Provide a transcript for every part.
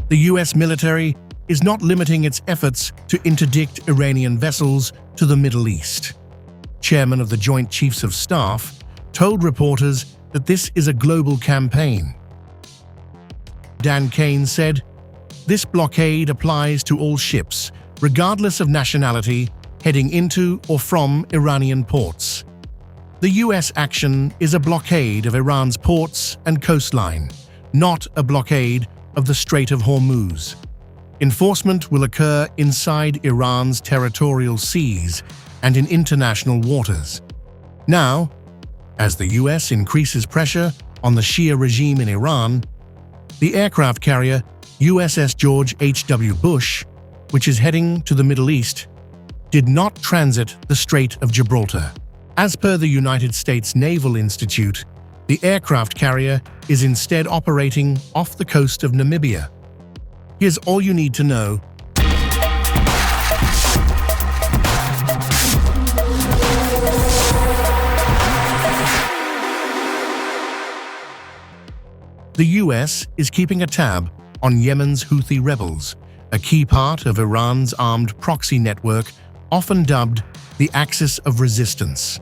The US military is not limiting its efforts to interdict Iranian vessels to the Middle East. Chairman of the Joint Chiefs of Staff told reporters that this is a global campaign. Caine said, "This blockade applies to all ships, regardless of nationality, heading into or from Iranian ports. The US action is a blockade of Iran's ports and coastline, not a blockade of the Strait of Hormuz. Enforcement will occur inside Iran's territorial seas and in international waters." Now, as the US increases pressure on the Shia regime in Iran, the aircraft carrier USS George HW Bush, which is heading to the Middle East, did not transit the Strait of Gibraltar. As per the United States Naval Institute, the aircraft carrier is instead operating off the coast of Namibia. Here's all you need to know. The US is keeping a tab on Yemen's Houthi rebels, a key part of Iran's armed proxy network, often dubbed the Axis of Resistance.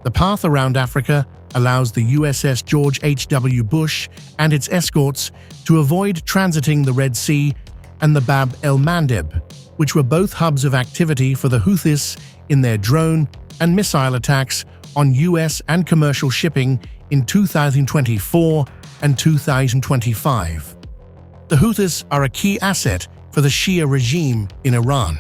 The path around Africa allows the USS George HW Bush and its escorts to avoid transiting the Red Sea and the Bab el-Mandeb, which were both hubs of activity for the Houthis in their drone and missile attacks on US and commercial shipping in 2024 and 2025. The Houthis are a key asset for the Shia regime in Iran.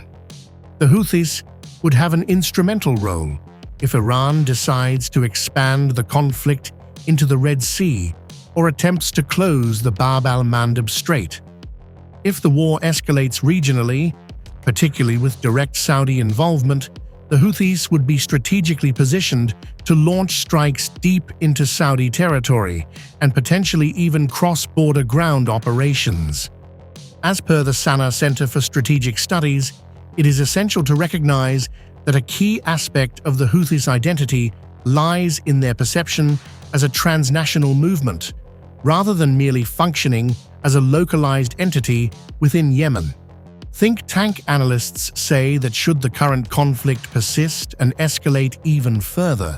The Houthis would have an instrumental role if Iran decides to expand the conflict into the Red Sea or attempts to close the Bab al-Mandeb Strait. If the war escalates regionally, particularly with direct Saudi involvement, the Houthis would be strategically positioned to launch strikes deep into Saudi territory and potentially even cross-border ground operations. As per the Sana Center for Strategic Studies, it is essential to recognize that a key aspect of the Houthis' identity lies in their perception as a transnational movement, rather than merely functioning as a localized entity within Yemen. Think tank analysts say that should the current conflict persist and escalate even further,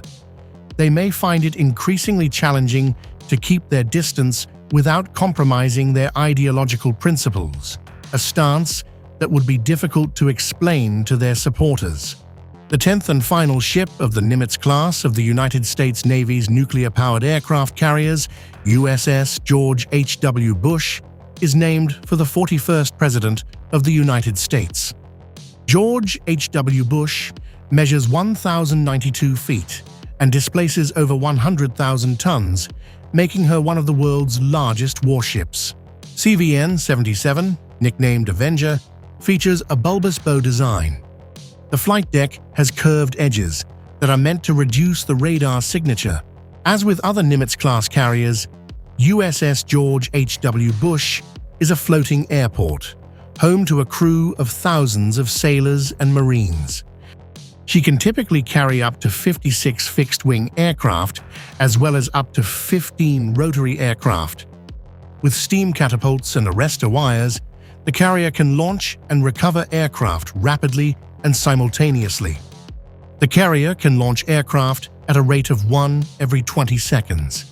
they may find it increasingly challenging to keep their distance without compromising their ideological principles, a stance that would be difficult to explain to their supporters. The 10th and final ship of the Nimitz class of the United States Navy's nuclear-powered aircraft carriers, USS George HW Bush, is named for the 41st President of the United States. George H.W. Bush measures 1,092 feet and displaces over 100,000 tons, making her one of the world's largest warships. CVN-77, nicknamed Avenger, features a bulbous bow design. The flight deck has curved edges that are meant to reduce the radar signature. As with other Nimitz-class carriers, USS George H.W. Bush is a floating airport, home to a crew of thousands of sailors and Marines. She can typically carry up to 56 fixed-wing aircraft, as well as up to 15 rotary aircraft. With steam catapults and arrestor wires, the carrier can launch and recover aircraft rapidly and simultaneously. The carrier can launch aircraft at a rate of 1 every 20 seconds.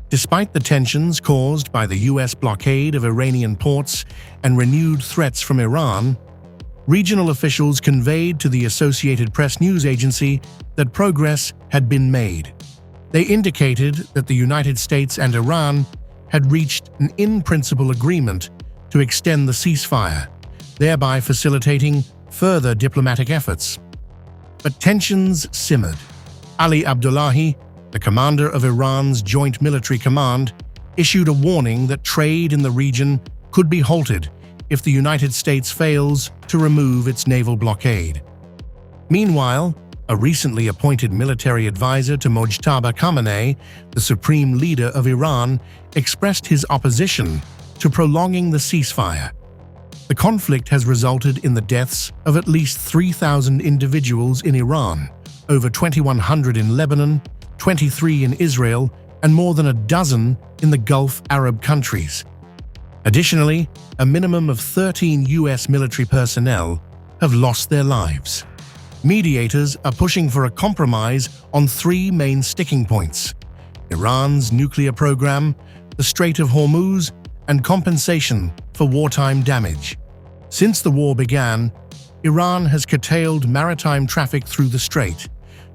Despite the tensions caused by the US blockade of Iranian ports and renewed threats from Iran, regional officials conveyed to the Associated Press news agency that progress had been made. They indicated that the United States and Iran had reached an in-principle agreement to extend the ceasefire, thereby facilitating further diplomatic efforts. But tensions simmered. Ali Abdullahi, the commander of Iran's Joint Military Command, issued a warning that trade in the region could be halted if the United States fails to remove its naval blockade. Meanwhile, a recently appointed military advisor to Mojtaba Khamenei, the supreme leader of Iran, expressed his opposition to prolonging the ceasefire. The conflict has resulted in the deaths of at least 3,000 individuals in Iran, over 2,100 in Lebanon, 23 in Israel, and more than a dozen in the Gulf Arab countries. Additionally, a minimum of 13 U.S. military personnel have lost their lives. Mediators are pushing for a compromise on three main sticking points: Iran's nuclear program, the Strait of Hormuz, and compensation for wartime damage. Since the war began, Iran has curtailed maritime traffic through the strait,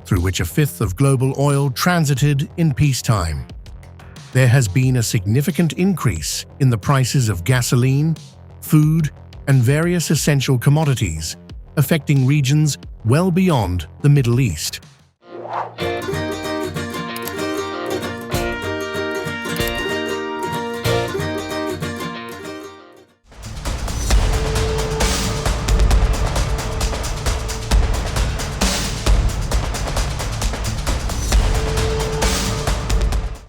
through which a fifth of global oil transited in peacetime. There has been a significant increase in the prices of gasoline, food, and various essential commodities, affecting regions well beyond the Middle East.